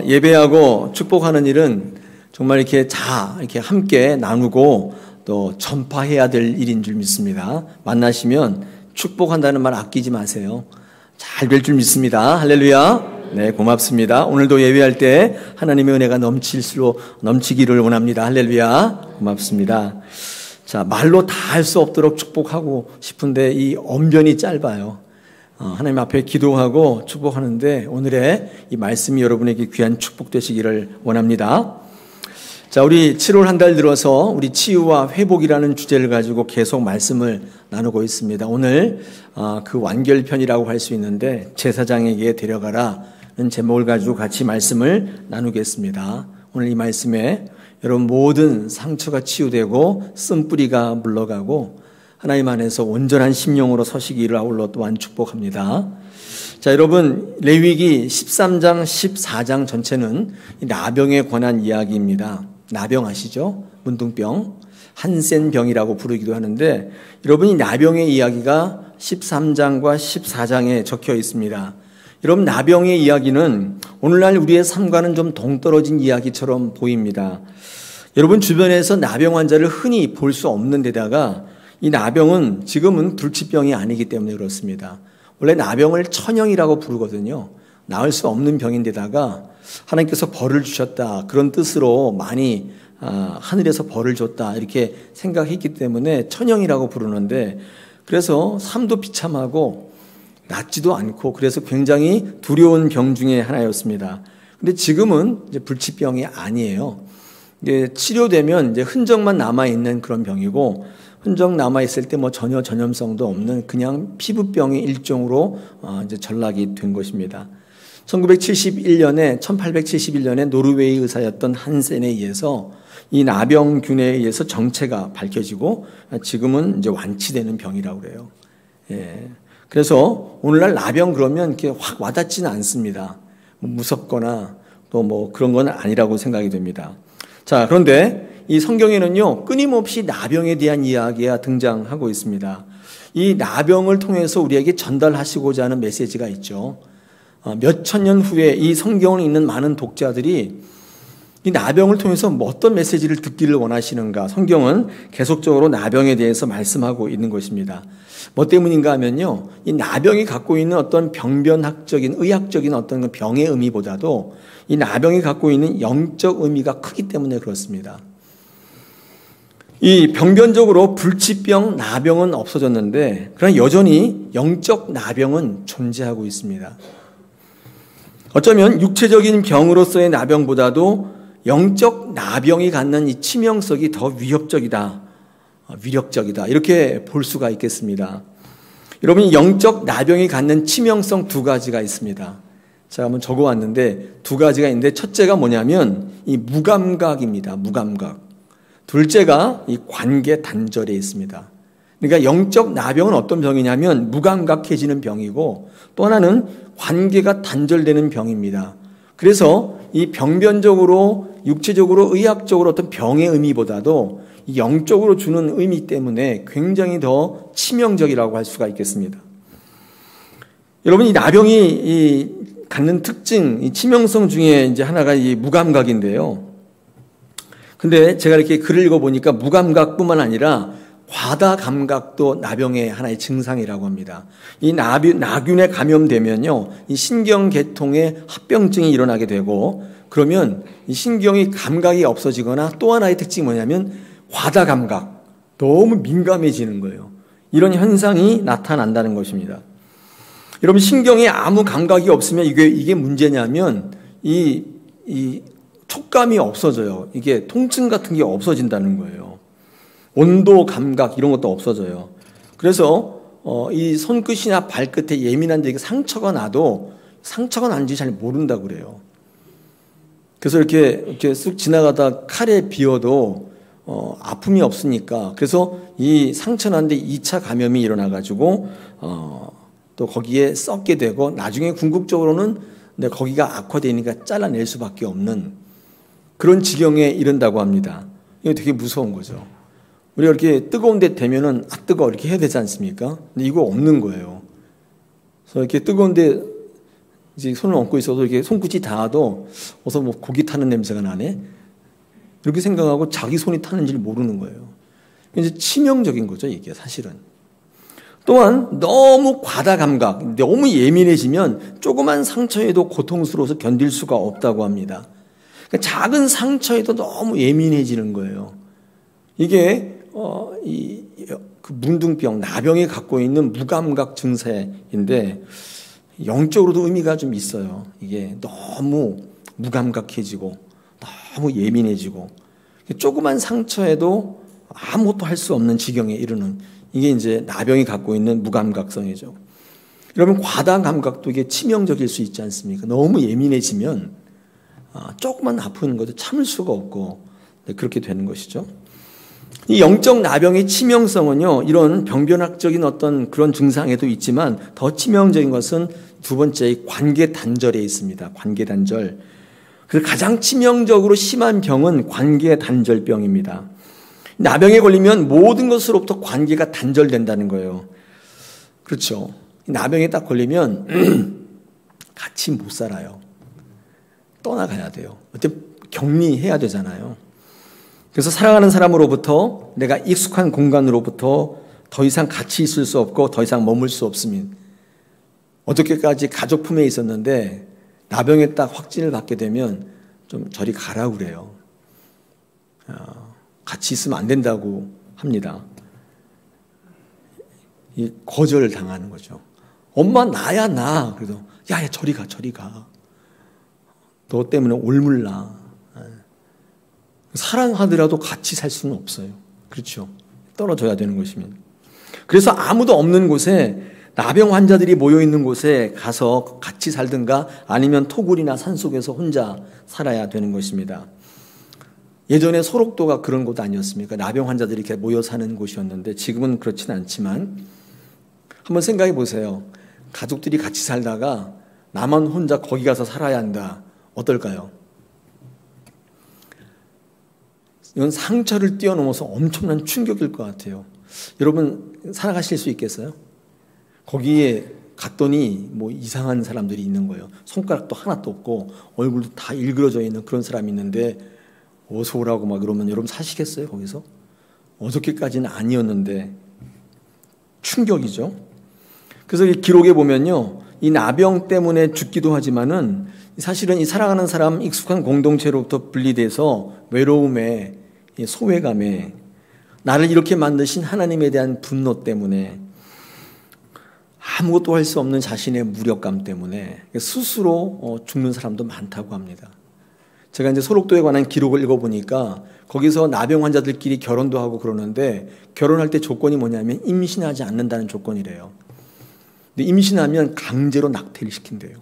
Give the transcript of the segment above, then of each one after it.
예배하고 축복하는 일은 정말 이렇게 함께 나누고 또 전파해야 될 일인 줄 믿습니다. 만나시면 축복한다는 말 아끼지 마세요. 잘 될 줄 믿습니다. 할렐루야. 네, 고맙습니다. 오늘도 예배할 때 하나님의 은혜가 넘치기를 원합니다. 할렐루야. 고맙습니다. 자, 말로 다 할 수 없도록 축복하고 싶은데 이 언변이 짧아요. 하나님 앞에 기도하고 축복하는데 오늘의 이 말씀이 여러분에게 귀한 축복 되시기를 원합니다. 자, 우리 7월 한 달 들어서 우리 치유와 회복이라는 주제를 가지고 계속 말씀을 나누고 있습니다. 오늘 그 완결편이라고 할 수 있는데 제사장에게 데려가라는 제목을 가지고 같이 말씀을 나누겠습니다. 오늘 이 말씀에 여러분 모든 상처가 치유되고 쓴뿌리가 물러가고 하나님 안에서 온전한 심령으로 서시기를 아울러 또한 축복합니다. 자, 여러분 레위기 13장 14장 전체는 나병에 관한 이야기입니다. 나병 아시죠? 문둥병, 한센병이라고 부르기도 하는데 여러분 이 나병의 이야기가 13장과 14장에 적혀 있습니다. 여러분 나병의 이야기는 오늘날 우리의 삶과는 좀 동떨어진 이야기처럼 보입니다. 여러분 주변에서 나병 환자를 흔히 볼 수 없는 데다가 이 나병은 지금은 불치병이 아니기 때문에 그렇습니다. 원래 나병을 천형이라고 부르거든요. 나을 수 없는 병인데다가 하나님께서 벌을 주셨다 그런 뜻으로 많이 하늘에서 벌을 줬다 이렇게 생각했기 때문에 천형이라고 부르는데 그래서 삶도 비참하고 낫지도 않고 그래서 굉장히 두려운 병 중에 하나였습니다. 근데 지금은 이제 불치병이 아니에요. 이제 치료되면 이제 흔적만 남아있는 그런 병이고 흔적 남아있을 때 뭐 전혀 전염성도 없는 그냥 피부병의 일종으로 이제 전락이 된 것입니다. 1871년에 노르웨이 의사였던 한센에 의해서 이 나병균에 의해서 정체가 밝혀지고 지금은 이제 완치되는 병이라고 그래요. 예. 그래서 오늘날 나병 그러면 이렇게 확 와닿지는 않습니다. 무섭거나 또 뭐 그런 건 아니라고 생각이 됩니다. 자, 그런데 이 성경에는요, 끊임없이 나병에 대한 이야기가 등장하고 있습니다. 이 나병을 통해서 우리에게 전달하시고자 하는 메시지가 있죠. 몇 천 년 후에 이 성경을 읽는 많은 독자들이 이 나병을 통해서 뭐 어떤 메시지를 듣기를 원하시는가. 성경은 계속적으로 나병에 대해서 말씀하고 있는 것입니다. 뭐 때문인가 하면요, 이 나병이 갖고 있는 어떤 병변학적인, 의학적인 어떤 병의 의미보다도 이 나병이 갖고 있는 영적 의미가 크기 때문에 그렇습니다. 이 병변적으로 불치병, 나병은 없어졌는데 그러나 여전히 영적 나병은 존재하고 있습니다. 어쩌면 육체적인 병으로서의 나병보다도 영적 나병이 갖는 이 치명성이 더 위력적이다 이렇게 볼 수가 있겠습니다. 여러분 영적 나병이 갖는 치명성 두 가지가 있습니다. 제가 한번 적어왔는데 두 가지가 있는데 첫째가 뭐냐면 이 무감각입니다. 무감각. 둘째가 이 관계 단절에 있습니다. 그러니까 영적 나병은 어떤 병이냐면 무감각해지는 병이고 또 하나는 관계가 단절되는 병입니다. 그래서 이 병변적으로 육체적으로 의학적으로 어떤 병의 의미보다도 영적으로 주는 의미 때문에 굉장히 더 치명적이라고 할 수가 있겠습니다. 여러분 이 나병이 갖는 특징, 이 치명성 중에 이제 하나가 이 무감각인데요. 근데 제가 이렇게 글을 읽어보니까 무감각뿐만 아니라 과다감각도 나병의 하나의 증상이라고 합니다. 이 나균에 감염되면요, 이 신경계통에 합병증이 일어나게 되고 그러면 이 신경이 감각이 없어지거나 또 하나의 특징이 뭐냐면 과다감각, 너무 민감해지는 거예요. 이런 현상이 나타난다는 것입니다. 여러분 신경에 아무 감각이 없으면 이게 문제냐면 이 촉감이 없어져요. 이게 통증 같은 게 없어진다는 거예요. 온도 감각 이런 것도 없어져요. 그래서 이 손끝이나 발끝에 예민한 데 상처가 나도 상처가 난지 잘 모른다고 그래요. 그래서 이렇게 쑥 지나가다 칼에 비어도 아픔이 없으니까 그래서 이 상처 난데 2차 감염이 일어나가지고 또 거기에 썩게 되고 나중에 궁극적으로는 거기가 악화되니까 잘라낼 수밖에 없는 그런 지경에 이른다고 합니다. 이거 되게 무서운 거죠. 우리가 이렇게 뜨거운 데 되면은 뜨거워 이렇게 해야 되지 않습니까? 근데 이거 없는 거예요. 그래서 이렇게 뜨거운 데 이제 손을 얹고 있어도 이렇게 손끝이 닿아도 어서 뭐 고기 타는 냄새가 나네. 이렇게 생각하고 자기 손이 타는지를 모르는 거예요. 이제 치명적인 거죠, 이게 사실은. 또한 너무 과다 감각, 너무 예민해지면 조그만 상처에도 고통스러워서 견딜 수가 없다고 합니다. 그러니까 작은 상처에도 너무 예민해지는 거예요. 이게 그 문둥병, 나병이 갖고 있는 무감각 증세인데 영적으로도 의미가 좀 있어요. 이게 너무 무감각해지고 너무 예민해지고 조그만 상처에도 아무것도 할 수 없는 지경에 이르는 이게 이제 나병이 갖고 있는 무감각성이죠. 여러분 과다 감각도 이게 치명적일 수 있지 않습니까? 너무 예민해지면 조금만 아픈 것도 참을 수가 없고 그렇게 되는 것이죠. 이 영적 나병의 치명성은요, 이런 병변학적인 어떤 그런 증상에도 있지만 더 치명적인 것은 두 번째 관계 단절에 있습니다. 관계 단절. 그래서 가장 치명적으로 심한 병은 관계 단절병입니다. 나병에 걸리면 모든 것으로부터 관계가 단절된다는 거예요. 그렇죠. 나병에 딱 걸리면 같이 못 살아요. 떠나가야 돼요. 어떻게 격리해야 되잖아요. 그래서 사랑하는 사람으로부터 내가 익숙한 공간으로부터 더 이상 같이 있을 수 없고 더 이상 머물 수 없으면 어저께까지 가족 품에 있었는데 나병에 딱 확진을 받게 되면 좀 저리 가라고 그래요. 같이 있으면 안 된다고 합니다. 이 거절을 당하는 거죠. 엄마 나야 나. 그래도 야야 저리 가 저리 가. 너 때문에 올물나. 사랑하더라도 같이 살 수는 없어요. 그렇죠. 떨어져야 되는 것이면. 그래서 아무도 없는 곳에 나병 환자들이 모여있는 곳에 가서 같이 살든가 아니면 토굴이나 산속에서 혼자 살아야 되는 것입니다. 예전에 소록도가 그런 곳 아니었습니까? 나병 환자들이 이렇게 모여 사는 곳이었는데 지금은 그렇지는 않지만 한번 생각해 보세요. 가족들이 같이 살다가 나만 혼자 거기 가서 살아야 한다. 어떨까요? 이건 상처를 뛰어넘어서 엄청난 충격일 것 같아요. 여러분 살아가실 수 있겠어요? 거기에 갔더니 뭐 이상한 사람들이 있는 거예요. 손가락도 하나도 없고 얼굴도 다 일그러져 있는 그런 사람이 있는데 어서 오라고 막 그러면 여러분 사시겠어요? 거기서? 어저께까지는 아니었는데 충격이죠. 그래서 이 기록에 보면요, 이 나병 때문에 죽기도 하지만은 사실은 이 사랑하는 사람 익숙한 공동체로부터 분리돼서 외로움에 소외감에 나를 이렇게 만드신 하나님에 대한 분노 때문에 아무것도 할 수 없는 자신의 무력감 때문에 스스로 죽는 사람도 많다고 합니다. 제가 이제 소록도에 관한 기록을 읽어보니까 거기서 나병 환자들끼리 결혼도 하고 그러는데 결혼할 때 조건이 뭐냐면 임신하지 않는다는 조건이래요. 근데 임신하면 강제로 낙태를 시킨대요.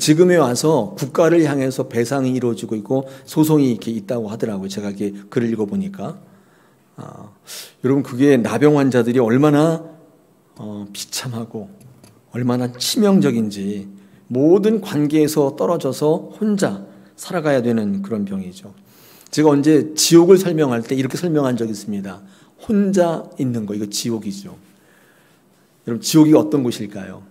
지금에 와서 국가를 향해서 배상이 이루어지고 있고 소송이 이렇게 있다고 하더라고요. 제가 이렇게 글을 읽어보니까. 여러분 그게 나병 환자들이 얼마나 비참하고 얼마나 치명적인지 모든 관계에서 떨어져서 혼자 살아가야 되는 그런 병이죠. 제가 언제 지옥을 설명할 때 이렇게 설명한 적이 있습니다. 혼자 있는 거, 이거 지옥이죠. 여러분 지옥이 어떤 곳일까요?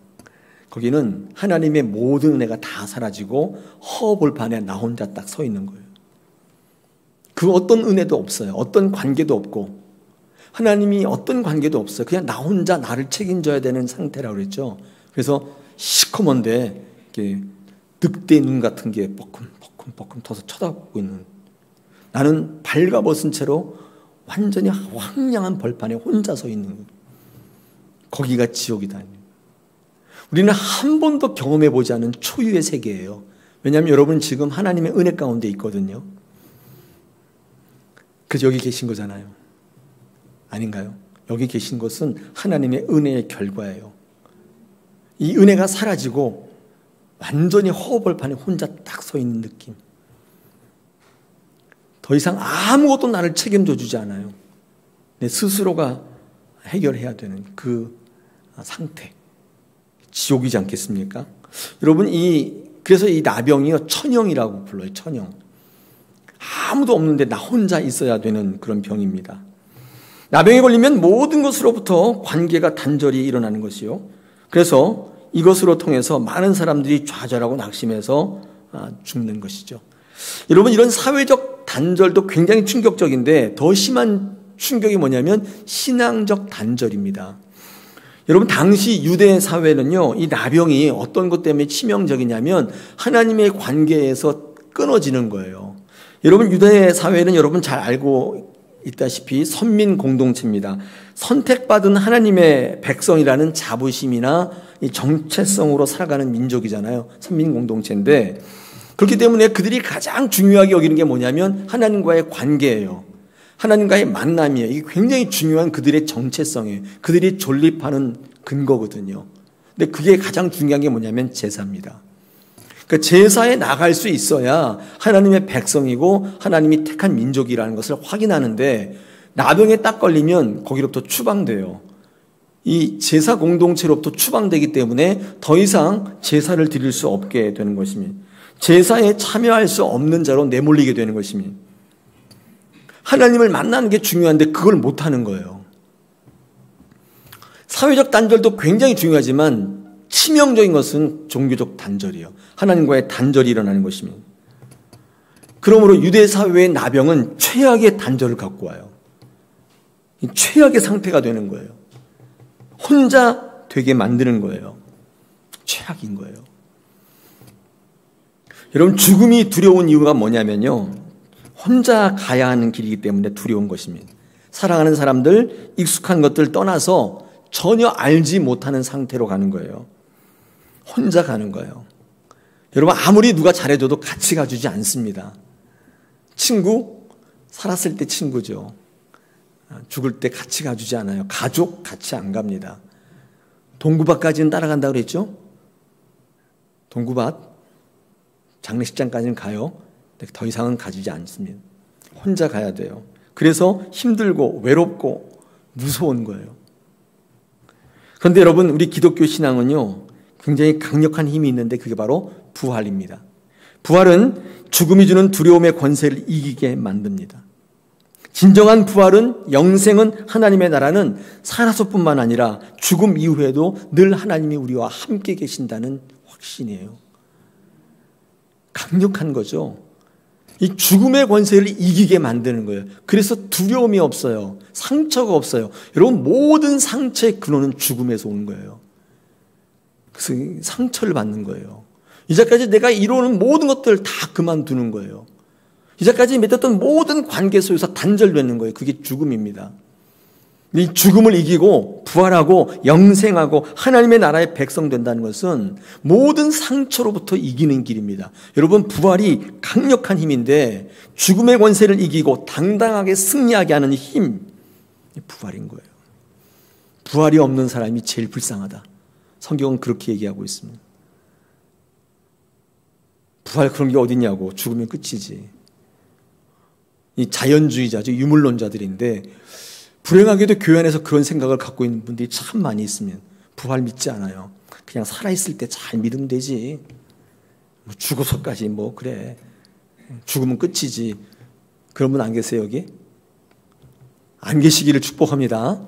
거기는 하나님의 모든 은혜가 다 사라지고 허벌판에 나 혼자 딱 서 있는 거예요. 그 어떤 은혜도 없어요. 어떤 관계도 없고 하나님이 어떤 관계도 없어요. 그냥 나 혼자 나를 책임져야 되는 상태라고 그랬죠. 그래서 시커먼데 이렇게 늑대 눈 같은 게 뻐끔뻐끔 터서 쳐다보고 있는, 나는 발가벗은 채로 완전히 황량한 벌판에 혼자 서 있는 거예요. 거기가 지옥이다. 우리는 한 번도 경험해 보지 않은 초유의 세계예요. 왜냐하면 여러분 지금 하나님의 은혜 가운데 있거든요. 그래서 여기 계신 거잖아요. 아닌가요? 여기 계신 것은 하나님의 은혜의 결과예요. 이 은혜가 사라지고 완전히 허벌판에 혼자 딱 서 있는 느낌. 더 이상 아무것도 나를 책임져 주지 않아요. 내 스스로가 해결해야 되는 그 상태. 지옥이지 않겠습니까? 여러분 그래서 이 나병이요 천형이라고 불러요. 천형. 아무도 없는데 나 혼자 있어야 되는 그런 병입니다. 나병에 걸리면 모든 것으로부터 관계가 단절이 일어나는 것이요. 그래서 이것으로 통해서 많은 사람들이 좌절하고 낙심해서 죽는 것이죠. 여러분, 이런 사회적 단절도 굉장히 충격적인데 더 심한 충격이 뭐냐면 신앙적 단절입니다. 여러분, 당시 유대 사회는요, 이 나병이 어떤 것 때문에 치명적이냐면 하나님의 관계에서 끊어지는 거예요. 여러분, 유대 사회는 여러분 잘 알고 있다시피 선민 공동체입니다. 선택받은 하나님의 백성이라는 자부심이나 이 정체성으로 살아가는 민족이잖아요. 선민 공동체인데, 그렇기 때문에 그들이 가장 중요하게 여기는 게 뭐냐면 하나님과의 관계예요. 하나님과의 만남이에요. 이게 굉장히 중요한 그들의 정체성이에요. 그들이 존립하는 근거거든요. 근데 그게 가장 중요한 게 뭐냐면 제사입니다. 그 제사에 나갈 수 있어야 하나님의 백성이고 하나님이 택한 민족이라는 것을 확인하는데, 나병에 딱 걸리면 거기로부터 추방돼요. 이 제사 공동체로부터 추방되기 때문에 더 이상 제사를 드릴 수 없게 되는 것입니다. 제사에 참여할 수 없는 자로 내몰리게 되는 것입니다. 하나님을 만나는 게 중요한데 그걸 못하는 거예요. 사회적 단절도 굉장히 중요하지만 치명적인 것은 종교적 단절이에요. 하나님과의 단절이 일어나는 것입니다. 그러므로 유대 사회의 나병은 최악의 단절을 갖고 와요. 최악의 상태가 되는 거예요. 혼자 되게 만드는 거예요. 최악인 거예요. 여러분, 죽음이 두려운 이유가 뭐냐면요, 혼자 가야 하는 길이기 때문에 두려운 것입니다. 사랑하는 사람들, 익숙한 것들 떠나서 전혀 알지 못하는 상태로 가는 거예요. 혼자 가는 거예요. 여러분, 아무리 누가 잘해줘도 같이 가주지 않습니다. 친구, 살았을 때 친구죠. 죽을 때 같이 가주지 않아요. 가족 같이 안 갑니다. 동구밭까지는 따라간다고 그랬죠? 동구밭, 장례식장까지는 가요. 근데 더 이상은 가주지 않습니다. 혼자 가야 돼요. 그래서 힘들고 외롭고 무서운 거예요. 그런데 여러분, 우리 기독교 신앙은요, 굉장히 강력한 힘이 있는데 그게 바로 부활입니다. 부활은 죽음이 주는 두려움의 권세를 이기게 만듭니다. 진정한 부활은, 영생은, 하나님의 나라는 살아서뿐만 아니라 죽음 이후에도 늘 하나님이 우리와 함께 계신다는 확신이에요. 강력한 거죠. 이 죽음의 권세를 이기게 만드는 거예요. 그래서 두려움이 없어요. 상처가 없어요. 여러분, 모든 상처의 근원은 죽음에서 오는 거예요. 그래서 상처를 받는 거예요. 이제까지 내가 이루는 모든 것들을 다 그만두는 거예요. 이제까지 맺었던 모든 관계 속에서 단절되는 거예요. 그게 죽음입니다. 이 죽음을 이기고 부활하고 영생하고 하나님의 나라의 백성 된다는 것은 모든 상처로부터 이기는 길입니다. 여러분, 부활이 강력한 힘인데 죽음의 권세를 이기고 당당하게 승리하게 하는 힘, 부활인 거예요. 부활이 없는 사람이 제일 불쌍하다. 성경은 그렇게 얘기하고 있습니다. 부활 그런 게 어딨냐고. 죽으면 끝이지. 이 자연주의자죠. 유물론자들인데 불행하게도 교회 안에서 그런 생각을 갖고 있는 분들이 참 많이 있으면 부활 믿지 않아요. 그냥 살아있을 때 잘 믿으면 되지. 죽어서까지 그래. 죽으면 끝이지. 그런 분 안 계세요, 여기? 안 계시기를 축복합니다.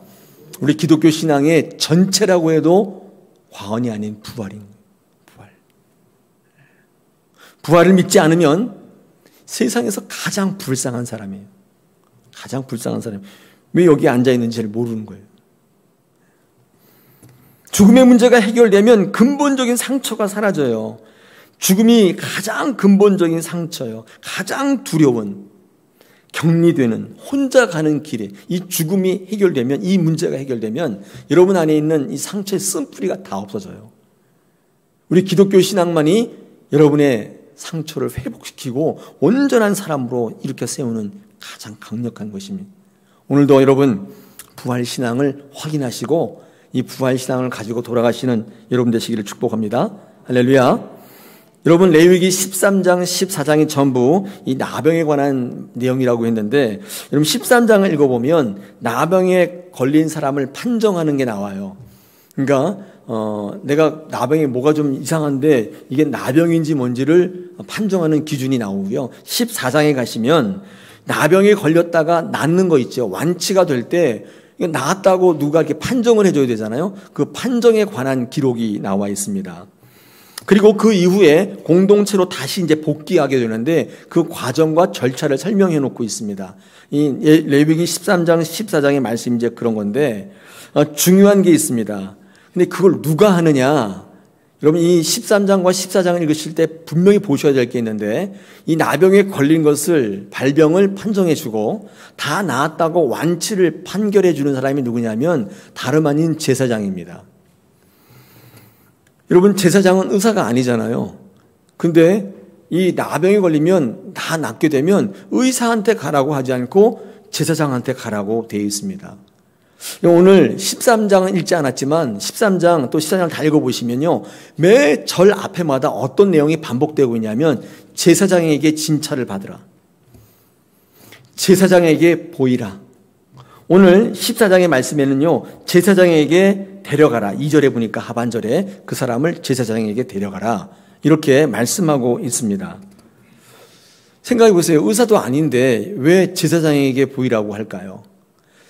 우리 기독교 신앙의 전체라고 해도 과언이 아닌 부활인 거예요. 부활. 부활을 믿지 않으면 세상에서 가장 불쌍한 사람이에요. 가장 불쌍한 사람. 왜 여기 앉아 있는지를 모르는 거예요. 죽음의 문제가 해결되면 근본적인 상처가 사라져요. 죽음이 가장 근본적인 상처예요. 가장 두려운, 격리되는, 혼자 가는 길에 이 죽음이 해결되면, 이 문제가 해결되면 여러분 안에 있는 이 상처의 쓴뿌리가 다 없어져요. 우리 기독교 신앙만이 여러분의 상처를 회복시키고 온전한 사람으로 일으켜 세우는 가장 강력한 것입니다. 오늘도 여러분 부활신앙을 확인하시고 이 부활신앙을 가지고 돌아가시는 여러분 되시기를 축복합니다. 할렐루야. 여러분, 레위기 13장 14장이 전부 이 나병에 관한 내용이라고 했는데, 여러분 13장을 읽어보면 나병에 걸린 사람을 판정하는 게 나와요. 그러니까 내가 나병에 뭐가 좀 이상한데 이게 나병인지 뭔지를 판정하는 기준이 나오고요. 14장에 가시면 나병에 걸렸다가 낫는 거 있죠. 완치가 될 때 이거 나았다고 누가 이렇게 판정을 해줘야 되잖아요. 그 판정에 관한 기록이 나와 있습니다. 그리고 그 이후에 공동체로 다시 이제 복귀하게 되는데 그 과정과 절차를 설명해 놓고 있습니다. 이 레위기 13장, 14장의 말씀이 이제 그런 건데, 중요한 게 있습니다. 근데 그걸 누가 하느냐? 여러분, 이 13장과 14장을 읽으실 때 분명히 보셔야 될 게 있는데, 이 나병에 걸린 것을, 발병을 판정해 주고, 다 나았다고 완치를 판결해 주는 사람이 누구냐면, 다름 아닌 제사장입니다. 여러분, 제사장은 의사가 아니잖아요. 근데 이 나병에 걸리면 다 낫게 되면 의사한테 가라고 하지 않고 제사장한테 가라고 되어 있습니다. 오늘 13장은 읽지 않았지만 13장 또 14장을 다 읽어보시면요, 매 절 앞에마다 어떤 내용이 반복되고 있냐면 제사장에게 진찰을 받으라, 제사장에게 보이라. 오늘 14장의 말씀에는요, 제사장에게 데려가라. 2절에 보니까 하반절에 그 사람을 제사장에게 데려가라, 이렇게 말씀하고 있습니다. 생각해 보세요. 의사도 아닌데 왜 제사장에게 보이라고 할까요?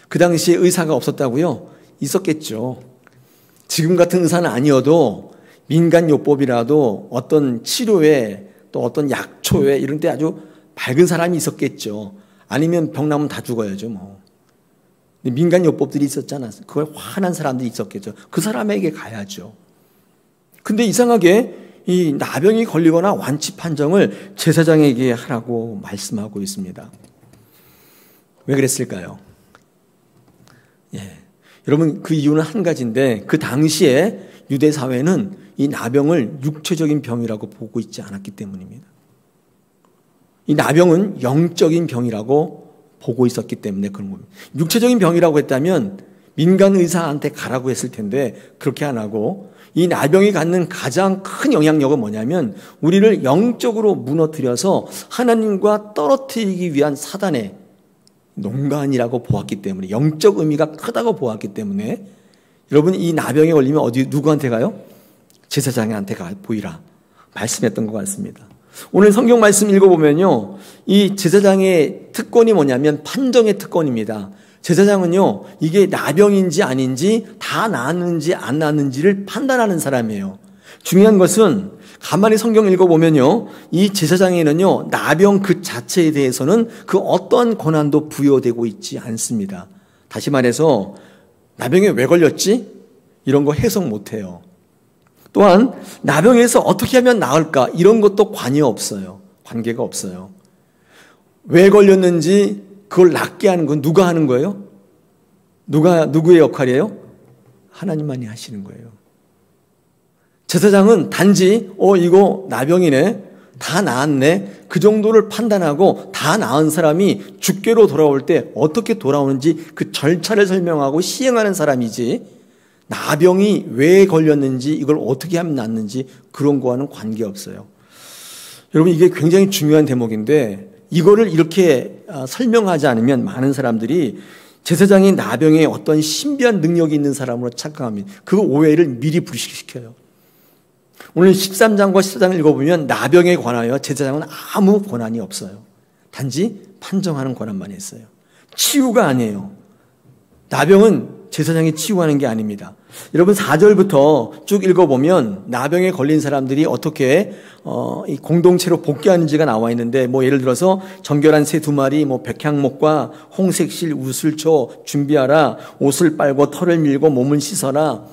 그 당시에 의사가 없었다고요? 있었겠죠. 지금 같은 의사는 아니어도 민간요법이라도 어떤 치료에 또 어떤 약초에 이런 데 아주 밝은 사람이 있었겠죠. 아니면 병 나면 다 죽어야죠 뭐. 민간요법들이 있었잖아. 그걸 화난 사람들이 있었겠죠. 그 사람에게 가야죠. 근데 이상하게 이 나병이 걸리거나 완치 판정을 제사장에게 하라고 말씀하고 있습니다. 왜 그랬을까요? 여러분, 그 이유는 한 가지인데, 그 당시에 유대 사회는 이 나병을 육체적인 병이라고 보고 있지 않았기 때문입니다. 이 나병은 영적인 병이라고 보고 있었기 때문에 그런 겁니다. 육체적인 병이라고 했다면 민간 의사한테 가라고 했을 텐데 그렇게 안 하고, 이 나병이 갖는 가장 큰 영향력은 뭐냐면 우리를 영적으로 무너뜨려서 하나님과 떨어뜨리기 위한 사단의 농간이라고 보았기 때문에, 영적 의미가 크다고 보았기 때문에, 여러분, 이 나병에 걸리면 어디 누구한테 가요? 제사장한테 가 보이라 말씀했던 것 같습니다. 오늘 성경 말씀 읽어보면요, 이 제사장의 특권이 뭐냐면 판정의 특권입니다. 제사장은요, 이게 나병인지 아닌지, 다 나았는지 안 나았는지를 판단하는 사람이에요. 중요한 것은 가만히 성경 읽어보면요, 이 제사장에는요, 나병 그 자체에 대해서는 그 어떠한 권한도 부여되고 있지 않습니다. 다시 말해서 나병에 왜 걸렸지? 이런 거 해석 못해요. 또한 나병에서 어떻게 하면 나을까? 이런 것도 관여 없어요. 관계가 없어요. 왜 걸렸는지 그걸 낫게 하는 건 누가 하는 거예요? 누구의 역할이에요? 하나님만이 하시는 거예요. 제사장은 단지 이거 나병이네, 다 나았네, 그 정도를 판단하고 다 나은 사람이 주께로 돌아올 때 어떻게 돌아오는지 그 절차를 설명하고 시행하는 사람이지, 나병이 왜 걸렸는지 이걸 어떻게 하면 낫는지 그런 거와는 관계없어요. 여러분, 이게 굉장히 중요한 대목인데 이거를 이렇게 설명하지 않으면 많은 사람들이 제사장이 나병에 어떤 신비한 능력이 있는 사람으로 착각합니다. 그 오해를 미리 불식시켜요. 오늘 13장과 14장을 읽어보면 나병에 관하여 제사장은 아무 권한이 없어요. 단지 판정하는 권한만 있어요. 치유가 아니에요. 나병은 제사장이 치유하는 게 아닙니다. 여러분, 4절부터 쭉 읽어보면 나병에 걸린 사람들이 어떻게 이 공동체로 복귀하는지가 나와 있는데, 뭐 예를 들어서 정결한 새 2마리, 백향목과 홍색실 우슬초 준비하라, 옷을 빨고 털을 밀고 몸을 씻어라,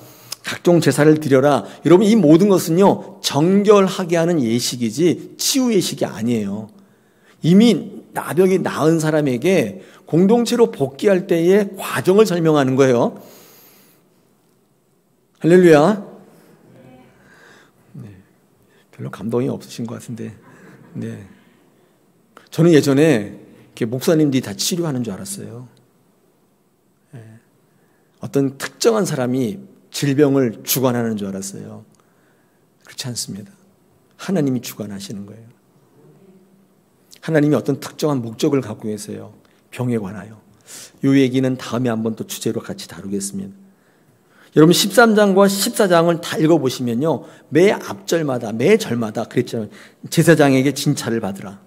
각종 제사를 드려라. 여러분, 이 모든 것은요, 정결하게 하는 예식이지 치유 예식이 아니에요. 이미 나병이 나은 사람에게 공동체로 복귀할 때의 과정을 설명하는 거예요. 할렐루야. 네, 별로 감동이 없으신 것 같은데, 네. 저는 예전에 이렇게 목사님들이 다 치료하는 줄 알았어요. 네. 어떤 특정한 사람이 질병을 주관하는 줄 알았어요. 그렇지 않습니다. 하나님이 주관하시는 거예요. 하나님이 어떤 특정한 목적을 갖고 계세요. 병에 관하여. 이 얘기는 다음에 한번 또 주제로 같이 다루겠습니다. 여러분, 13장과 14장을 다 읽어보시면요, 매 앞절마다, 매 절마다 그랬잖아요. 제사장에게 진찰을 받으라.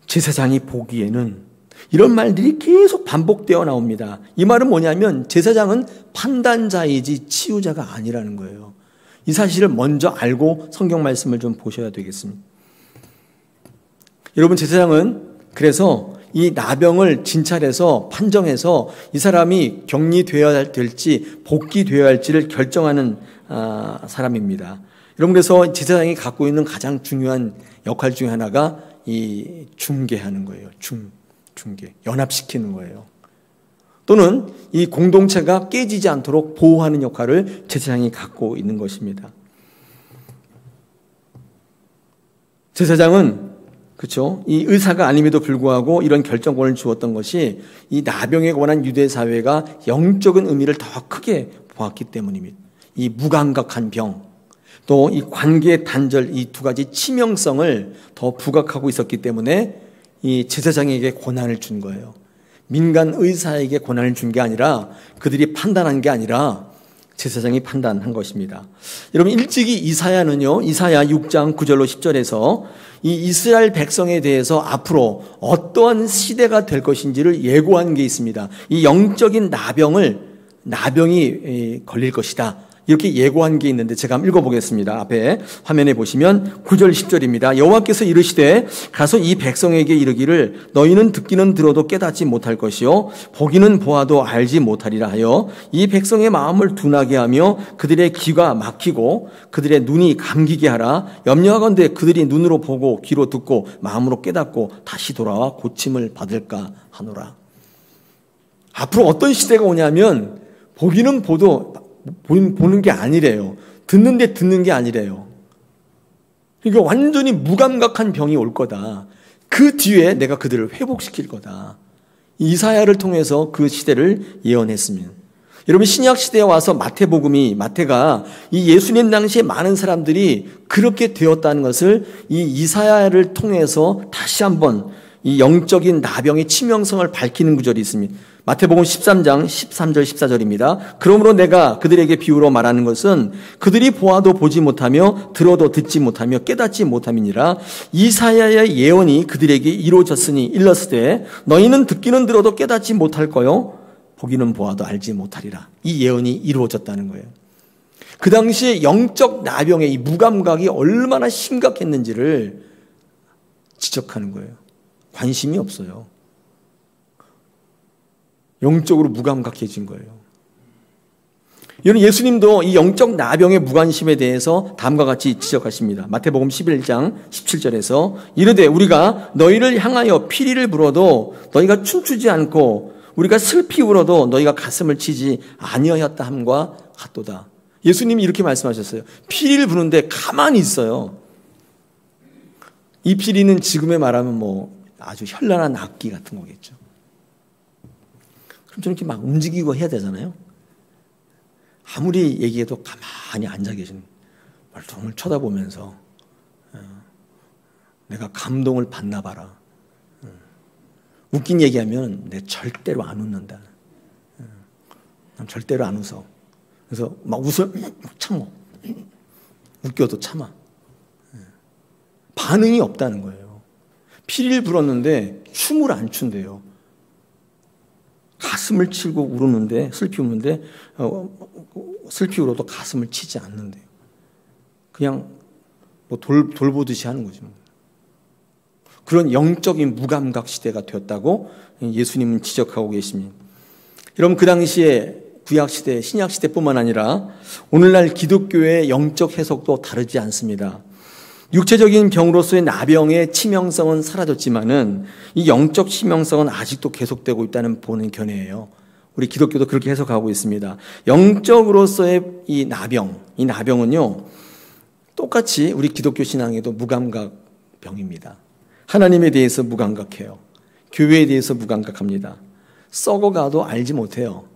제사장이 보기에는 이런 말들이 계속 반복되어 나옵니다. 이 말은 뭐냐면 제사장은 판단자이지 치유자가 아니라는 거예요. 이 사실을 먼저 알고 성경 말씀을 좀 보셔야 되겠습니다. 여러분, 제사장은 그래서 이 나병을 진찰해서 판정해서 이 사람이 격리되어야 될지 복귀되어야 할지를 결정하는 사람입니다. 여러분, 그래서 제사장이 갖고 있는 가장 중요한 역할 중에 하나가 이 중개하는 거예요. 중개, 연합시키는 거예요. 또는 이 공동체가 깨지지 않도록 보호하는 역할을 제사장이 갖고 있는 것입니다. 제사장은 그렇죠. 이 의사가 아님에도 불구하고 이런 결정권을 주었던 것이 이 나병에 관한 유대 사회가 영적인 의미를 더 크게 보았기 때문입니다. 이 무감각한 병, 또 이 관계의 단절, 이 두 가지 치명성을 더 부각하고 있었기 때문에 이 제사장에게 권한을 준 거예요. 민간 의사에게 권한을 준 게 아니라 그들이 판단한 게 아니라 제사장이 판단한 것입니다. 여러분, 일찍이 이사야는요, 이사야 6장 9절로 10절에서 이 이스라엘 백성에 대해서 앞으로 어떠한 시대가 될 것인지를 예고한 게 있습니다. 이 영적인 나병이 걸릴 것이다. 이렇게 예고한 게 있는데 제가 한번 읽어보겠습니다. 앞에 화면에 보시면 9절 10절입니다. 여호와께서 이르시되 가서 이 백성에게 이르기를 너희는 듣기는 들어도 깨닫지 못할 것이요 보기는 보아도 알지 못하리라 하여 이 백성의 마음을 둔하게 하며 그들의 귀가 막히고 그들의 눈이 감기게 하라. 염려하건대 그들이 눈으로 보고 귀로 듣고 마음으로 깨닫고 다시 돌아와 고침을 받을까 하노라. 앞으로 어떤 시대가 오냐면 보기는 보는 게 아니래요. 듣는 게 아니래요. 그러니까 완전히 무감각한 병이 올 거다. 그 뒤에 내가 그들을 회복시킬 거다. 이사야를 통해서 그 시대를 예언했습니다. 여러분, 신약 시대에 와서 마태가 이 예수님 당시에 많은 사람들이 그렇게 되었다는 것을 이 이사야를 통해서 다시 한번 이 영적인 나병의 치명성을 밝히는 구절이 있습니다. 마태복음 13장 13절 14절입니다. 그러므로 내가 그들에게 비유로 말하는 것은 그들이 보아도 보지 못하며 들어도 듣지 못하며 깨닫지 못함이니라. 이사야의 예언이 그들에게 이루어졌으니 일렀으되 너희는 듣기는 들어도 깨닫지 못할 거요 보기는 보아도 알지 못하리라. 이 예언이 이루어졌다는 거예요. 그 당시에 영적 나병의 이 무감각이 얼마나 심각했는지를 지적하는 거예요. 관심이 없어요. 영적으로 무감각해진 거예요. 여러분, 예수님도 이 영적 나병의 무관심에 대해서 다음과 같이 지적하십니다. 마태복음 11장 17절에서 이르되 우리가 너희를 향하여 피리를 불어도 너희가 춤추지 않고 우리가 슬피 울어도 너희가 가슴을 치지 아니하였다 함과 같도다. 예수님이 이렇게 말씀하셨어요. 피리를 부는데 가만히 있어요. 이 피리는 지금에 말하면 아주 현란한 악기 같은 거겠죠. 그럼 좀 이렇게 막 움직이고 해야 되잖아요. 아무리 얘기해도 가만히 앉아 계신 말통을 쳐다보면서 내가 감동을 받나 봐라. 웃긴 얘기하면 내 절대로 안 웃는다. 난 절대로 안 웃어. 그래서 막 참어. 웃겨도 참아. 반응이 없다는 거예요. 피리를 불었는데 춤을 안 춘대요. 가슴을 치고 울었는데 슬피 우는데 슬피 울어도 가슴을 치지 않는데요. 그냥 돌보듯이 하는 거죠. 그런 영적인 무감각 시대가 되었다고 예수님은 지적하고 계십니다. 여러분, 그 당시에 구약시대, 신약시대뿐만 아니라 오늘날 기독교의 영적 해석도 다르지 않습니다. 육체적인 병으로서의 나병의 치명성은 사라졌지만은 이 영적 치명성은 아직도 계속되고 있다는 보는 견해예요. 우리 기독교도 그렇게 해석하고 있습니다. 영적으로서의 이 나병은요, 똑같이 우리 기독교 신앙에도 무감각 병입니다. 하나님에 대해서 무감각해요. 교회에 대해서 무감각합니다. 썩어가도 알지 못해요.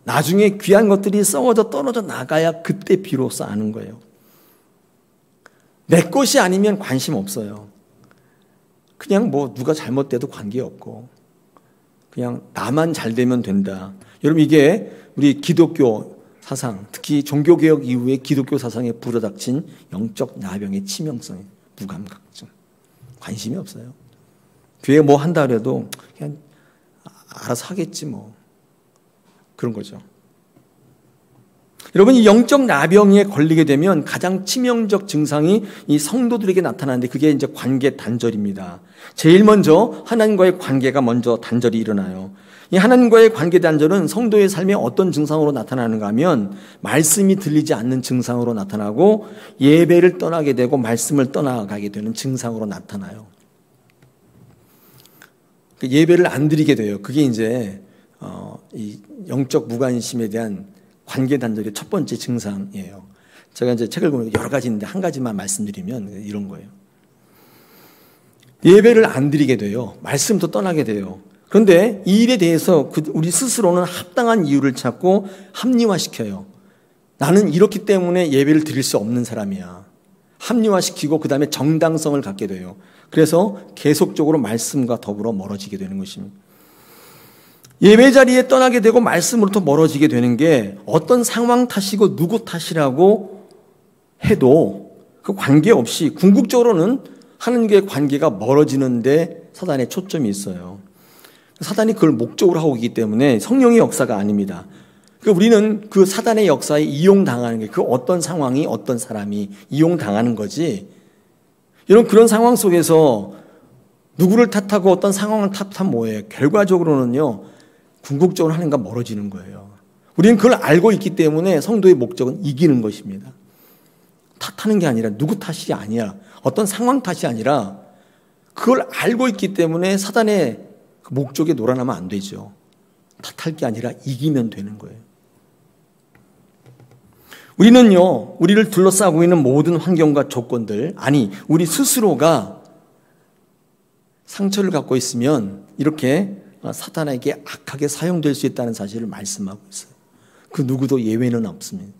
나중에 귀한 것들이 썩어져 떨어져 나가야 그때 비로소 아는 거예요. 내 것이 아니면 관심 없어요. 그냥 누가 잘못돼도 관계없고 그냥 나만 잘 되면 된다. 여러분, 이게 우리 기독교 사상, 특히 종교개혁 이후에 기독교 사상에 불어닥친 영적 나병의 치명성이에요. 무감각증. 관심이 없어요. 교회 뭐 한다 그래도 그냥 알아서 하겠지 뭐. 그런 거죠. 여러분, 이 영적 나병에 걸리게 되면 가장 치명적 증상이 이 성도들에게 나타나는데 그게 이제 관계 단절입니다. 제일 먼저 하나님과의 관계가 먼저 단절이 일어나요. 이 하나님과의 관계 단절은 성도의 삶에 어떤 증상으로 나타나는가 하면 말씀이 들리지 않는 증상으로 나타나고 예배를 떠나게 되고 말씀을 떠나가게 되는 증상으로 나타나요. 예배를 안 드리게 돼요. 그게 이제 이 영적 무관심에 대한 관계 단절의 첫 번째 증상이에요. 제가 이제 책을 보면 여러 가지 있는데 한 가지만 말씀드리면 이런 거예요. 예배를 안 드리게 돼요. 말씀도 떠나게 돼요. 그런데 이 일에 대해서 우리 스스로는 합당한 이유를 찾고 합리화시켜요. 나는 이렇기 때문에 예배를 드릴 수 없는 사람이야. 합리화시키고 그 다음에 정당성을 갖게 돼요. 그래서 계속적으로 말씀과 더불어 멀어지게 되는 것입니다. 예배 자리에 떠나게 되고 말씀으로부터 멀어지게 되는 게 어떤 상황 탓이고 누구 탓이라고 해도 그 관계없이 궁극적으로는 하나님과의 관계가 멀어지는데 사단의 초점이 있어요. 사단이 그걸 목적으로 하고 있기 때문에 성령의 역사가 아닙니다. 그러니까 우리는 그 사단의 역사에 이용당하는 게 그 어떤 상황이 어떤 사람이 이용당하는 거지. 이런 그런 상황 속에서 누구를 탓하고 어떤 상황을 탓하면 뭐예요? 결과적으로는요. 궁극적으로 하나님과 멀어지는 거예요. 우리는 그걸 알고 있기 때문에 성도의 목적은 이기는 것입니다. 탓하는 게 아니라 누구 탓이 아니야. 어떤 상황 탓이 아니라 그걸 알고 있기 때문에 사단의 목적에 놀아나면 안 되죠. 탓할 게 아니라 이기면 되는 거예요. 우리는요, 우리를 둘러싸고 있는 모든 환경과 조건들, 아니, 우리 스스로가 상처를 갖고 있으면 이렇게 사탄에게 악하게 사용될 수 있다는 사실을 말씀하고 있어요. 그 누구도 예외는 없습니다.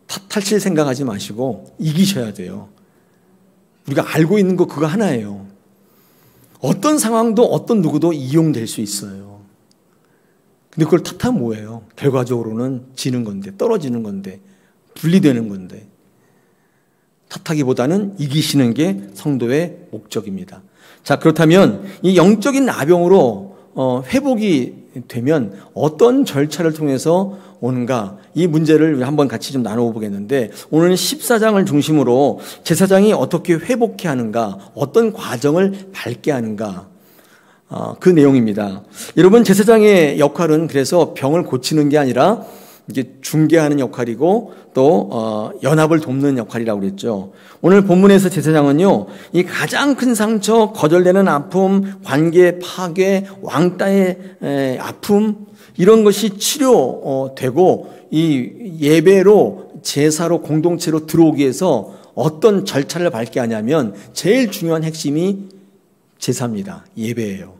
탓하실 생각하지 마시고 이기셔야 돼요. 우리가 알고 있는 거 그거 하나예요. 어떤 상황도 어떤 누구도 이용될 수 있어요. 근데 그걸 탓하면 뭐예요? 결과적으로는 지는 건데, 떨어지는 건데, 분리되는 건데. 탓하기보다는 이기시는 게 성도의 목적입니다. 자, 그렇다면 이 영적인 나병으로 회복이 되면 어떤 절차를 통해서 오는가, 이 문제를 한번 같이 좀 나눠보겠는데, 오늘은 14장을 중심으로 제사장이 어떻게 회복해야 하는가, 어떤 과정을 밟게 하는가, 그 내용입니다. 여러분, 제사장의 역할은 그래서 병을 고치는 게 아니라 이게 중개하는 역할이고 또 연합을 돕는 역할이라고 그랬죠. 오늘 본문에서 제사장은요, 이 가장 큰 상처, 거절되는 아픔, 관계 파괴, 왕따의 아픔, 이런 것이 치료되고 이 예배로 제사로 공동체로 들어오기 위해서 어떤 절차를 밟게 하냐면 제일 중요한 핵심이 제사입니다. 예배예요.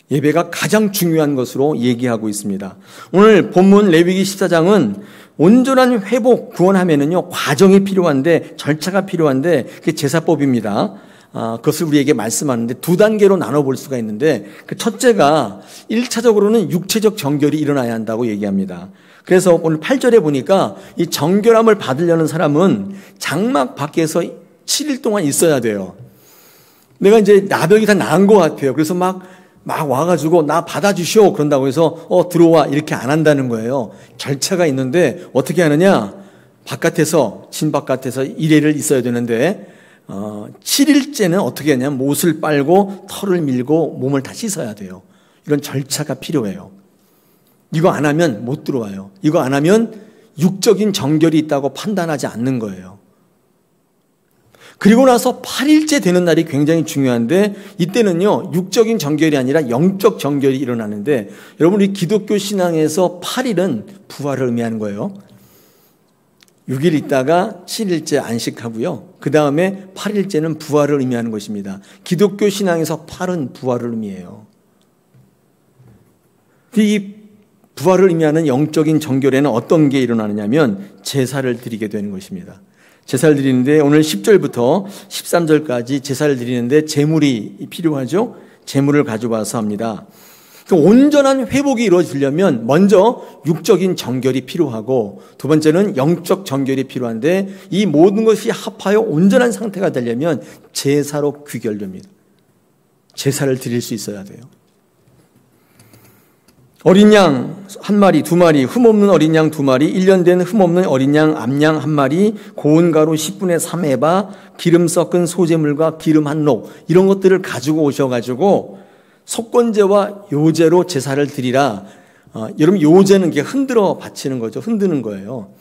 예배가 가장 중요한 것으로 얘기하고 있습니다. 오늘 본문 레위기 14장은 온전한 회복, 구원하면은요, 과정이 필요한데, 절차가 필요한데, 그게 제사법입니다. 그것을 우리에게 말씀하는데 두 단계로 나눠볼 수가 있는데, 그 첫째가 1차적으로는 육체적 정결이 일어나야 한다고 얘기합니다. 그래서 오늘 8절에 보니까 이 정결함을 받으려는 사람은 장막 밖에서 7일 동안 있어야 돼요. 내가 이제 나병이 다 나은 것 같아요. 그래서 막 와가지고 나 받아주시오 그런다고 해서 들어와 이렇게 안 한다는 거예요. 절차가 있는데 어떻게 하느냐, 바깥에서 진 바깥에서 1회를 있어야 되는데 7일째는 어떻게 하냐면 못을 빨고 털을 밀고 몸을 다 씻어야 돼요. 이런 절차가 필요해요. 이거 안 하면 못 들어와요. 이거 안 하면 육적인 정결이 있다고 판단하지 않는 거예요. 그리고 나서 8일째 되는 날이 굉장히 중요한데, 이때는요, 육적인 정결이 아니라 영적 정결이 일어나는데, 여러분, 우리 기독교 신앙에서 8일은 부활을 의미하는 거예요. 6일 있다가 7일째 안식하고요. 그 다음에 8일째는 부활을 의미하는 것입니다. 기독교 신앙에서 8은 부활을 의미해요. 이 부활을 의미하는 영적인 정결에는 어떤 게 일어나느냐면 제사를 드리게 되는 것입니다. 제사를 드리는데 오늘 10절부터 13절까지 제사를 드리는데 제물이 필요하죠. 제물을 가져와서 합니다. 그러니까 온전한 회복이 이루어지려면 먼저 육적인 정결이 필요하고 두 번째는 영적 정결이 필요한데 이 모든 것이 합하여 온전한 상태가 되려면 제사로 귀결됩니다. 제사를 드릴 수 있어야 돼요. 어린 양 한 마리, 두 마리, 흠없는 어린 양 두 마리, 1년 된 흠없는 어린 양, 암양 한 마리, 고운 가루 10분의 3에바, 기름 섞은 소재물과 기름 한 록 이런 것들을 가지고 오셔가지고 속건제와 요제로 제사를 드리라. 여러분 요제는 이게 흔들어 바치는 거죠. 흔드는 거예요.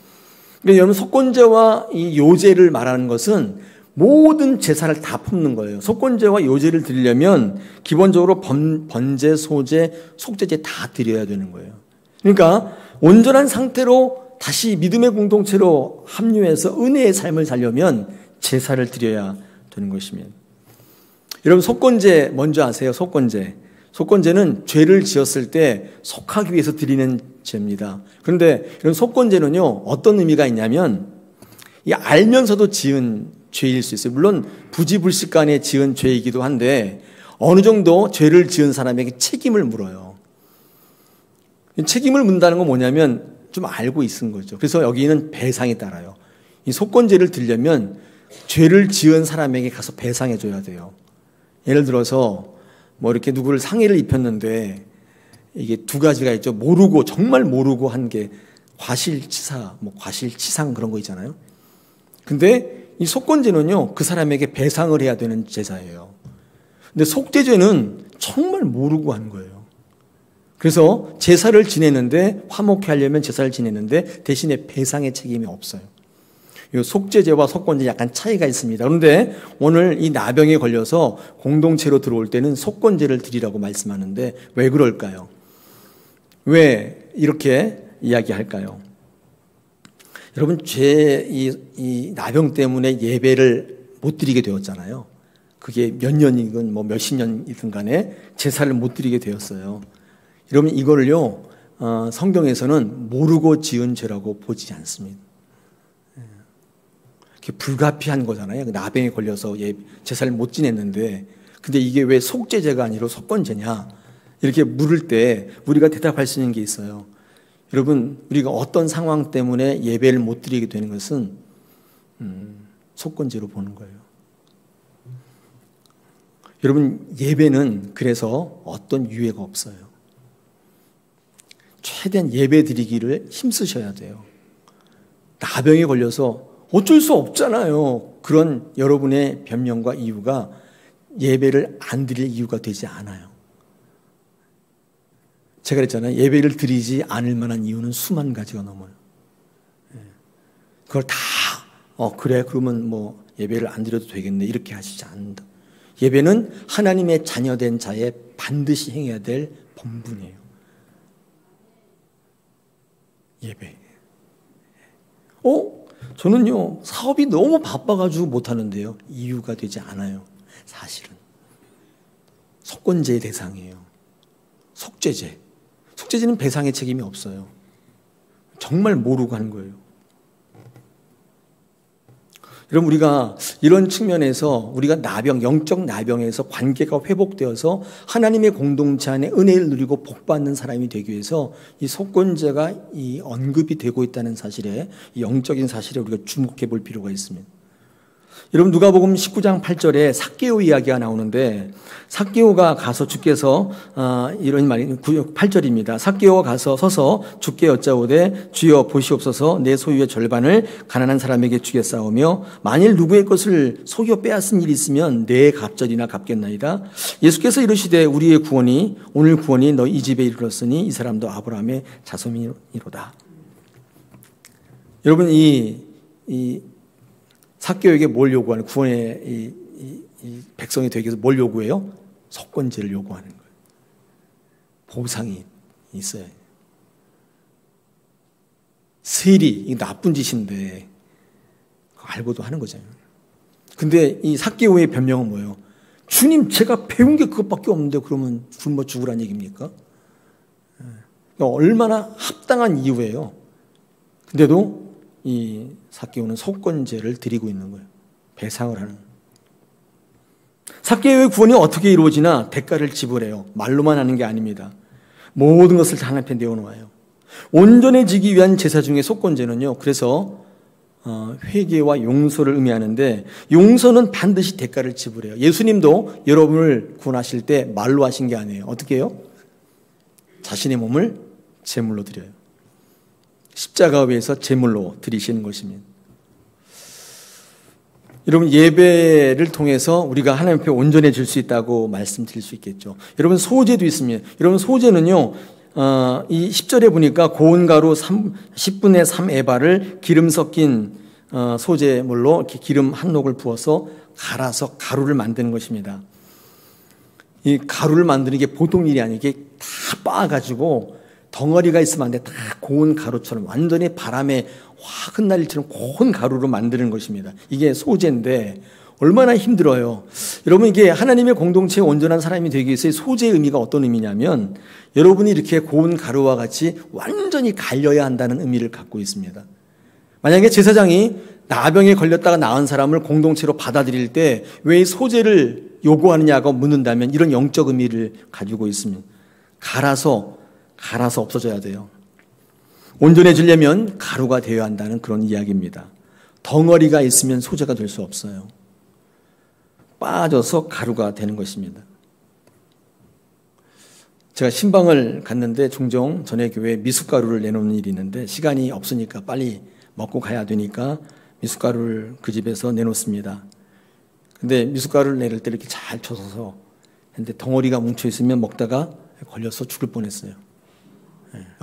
그러니까 여러분 속건제와 이 요제를 말하는 것은 모든 제사를 다 품는 거예요. 속건제와 요제를 드리려면 기본적으로 번제, 소제, 속제제 다 드려야 되는 거예요. 그러니까 온전한 상태로 다시 믿음의 공동체로 합류해서 은혜의 삶을 살려면 제사를 드려야 되는 것입니다. 여러분 속건제 먼저 아세요? 속건제. 속건제는 죄를 지었을 때 속하기 위해서 드리는 제입니다. 그런데 이런 속건제는요 어떤 의미가 있냐면 이 알면서도 지은 죄일 수 있어요. 물론 부지불식간에 지은 죄이기도 한데 어느 정도 죄를 지은 사람에게 책임을 물어요. 책임을 문다는 건 뭐냐면 좀 알고 있은 거죠. 그래서 여기는 배상이 따라요. 이 속건제를 드리려면 죄를 지은 사람에게 가서 배상해 줘야 돼요. 예를 들어서 뭐 이렇게 누구를 상해를 입혔는데 이게 두 가지가 있죠. 모르고 정말 모르고 한 게 과실치사, 뭐 과실치상 그런 거 있잖아요. 근데 이 속건제는요 그 사람에게 배상을 해야 되는 제사예요. 근데 속죄죄는 정말 모르고 한 거예요. 그래서 제사를 지내는데 화목케 하려면 제사를 지내는데 대신에 배상의 책임이 없어요. 이 속죄죄와 속건제 약간 차이가 있습니다. 그런데 오늘 이 나병에 걸려서 공동체로 들어올 때는 속건제를 드리라고 말씀하는데 왜 그럴까요? 왜 이렇게 이야기할까요? 여러분 이 나병 때문에 예배를 못 드리게 되었잖아요. 그게 몇 년이든 뭐 몇십 년이든 간에 제사를 못 드리게 되었어요. 여러분 이거를요 성경에서는 모르고 지은 죄라고 보지 않습니다. 불가피한 거잖아요. 나병에 걸려서 제사를 못 지냈는데 근데 이게 왜 속죄제가 아니라 속건제냐 이렇게 물을 때 우리가 대답할 수 있는 게 있어요. 여러분 우리가 어떤 상황 때문에 예배를 못 드리게 되는 것은 속건제로 보는 거예요. 여러분 예배는 그래서 어떤 유예가 없어요. 최대한 예배 드리기를 힘쓰셔야 돼요. 나병에 걸려서 어쩔 수 없잖아요. 그런 여러분의 변명과 이유가 예배를 안 드릴 이유가 되지 않아요. 제가 그랬잖아요. 예배를 드리지 않을 만한 이유는 수만 가지가 넘어요. 그걸 다 그래 그러면 뭐 예배를 안 드려도 되겠네 이렇게 하시지 않는다. 예배는 하나님의 자녀된 자의 반드시 행해야 될 본분이에요. 예배. 저는요 사업이 너무 바빠가지고 못하는데요. 이유가 되지 않아요. 사실은 속건제의 대상이에요. 속죄제. 속죄제는 배상의 책임이 없어요. 정말 모르고 하는 거예요. 여러분 우리가 이런 측면에서 우리가 영적 나병에서 관계가 회복되어서 하나님의 공동체 안에 은혜를 누리고 복받는 사람이 되기 위해서 이 속건제가 이 언급이 되고 있다는 사실에 이 영적인 사실에 우리가 주목해 볼 필요가 있습니다. 여러분 누가복음 19장 8절에 삭개오 이야기가 나오는데 삭개오가 가서 주께서 이런 말이 8절입니다. 삭개오가 가서 서서 주께 여짜오되 주여 보시옵소서 내 소유의 절반을 가난한 사람에게 주겠사오며 만일 누구의 것을 속여 빼앗은 일이 있으면 내 갑절이나 갚겠나이다. 예수께서 이르시되 우리의 구원이 오늘 구원이 너 이 집에 이르렀으니 이 사람도 아브라함의 자손이로다. 여러분 이 삭개오에게 뭘 요구하는 구원의 이 백성이 되기 위해서 뭘 요구해요? 속건제를 요구하는 거예요. 보상이 있어요. 세리 이 나쁜 짓인데 알고도 하는 거잖아요. 근데 이 삭개오의 변명은 뭐예요? 주님 제가 배운 게 그것밖에 없는데 그러면 굶어 죽으란 얘기입니까? 그러니까 얼마나 합당한 이유예요. 근데도 이 삭개오는 속건제를 드리고 있는 거예요. 배상을 하는. 삭개오의 구원이 어떻게 이루어지나 대가를 지불해요. 말로만 하는 게 아닙니다. 모든 것을 다 하나님 앞에 내어놓아요. 온전해지기 위한 제사 중에 속건제는요, 그래서 회개와 용서를 의미하는데, 용서는 반드시 대가를 지불해요. 예수님도 여러분을 구원하실 때 말로 하신 게 아니에요. 어떻게 해요? 자신의 몸을 제물로 드려요. 십자가 위에서 제물로 드리시는 것입니다. 여러분, 예배를 통해서 우리가 하나님 앞에 온전해질 수 있다고 말씀드릴 수 있겠죠. 여러분, 소제도 있습니다. 여러분, 소제는요, 이 10절에 보니까 고운 가루 10분의 3 에바를 기름 섞인 소제물로 이렇게 기름 한 녹을 부어서 갈아서 가루를 만드는 것입니다. 이 가루를 만드는 게 보통 일이 아니에요. 이게 다 빻아가지고 덩어리가 있으면 안 돼. 다 고운 가루처럼 완전히 바람에 확 흩날릴처럼 고운 가루로 만드는 것입니다. 이게 소제인데 얼마나 힘들어요. 여러분, 이게 하나님의 공동체에 온전한 사람이 되기 위해서의 소제의 의미가 어떤 의미냐면, 여러분이 이렇게 고운 가루와 같이 완전히 갈려야 한다는 의미를 갖고 있습니다. 만약에 제사장이 나병에 걸렸다가 나은 사람을 공동체로 받아들일 때 왜 소제를 요구하느냐고 묻는다면 이런 영적 의미를 가지고 있습니다. 갈아서 없어져야 돼요. 온전해지려면 가루가 되어야 한다는 그런 이야기입니다. 덩어리가 있으면 소제가 될 수 없어요. 빠져서 가루가 되는 것입니다. 제가 신방을 갔는데 종종 전에 교회에 미숫가루를 내놓는 일이 있는데 시간이 없으니까 빨리 먹고 가야 되니까 미숫가루를 그 집에서 내놓습니다. 근데 미숫가루를 내릴 때 이렇게 잘 쳐서 근데 덩어리가 뭉쳐 있으면 먹다가 걸려서 죽을 뻔했어요.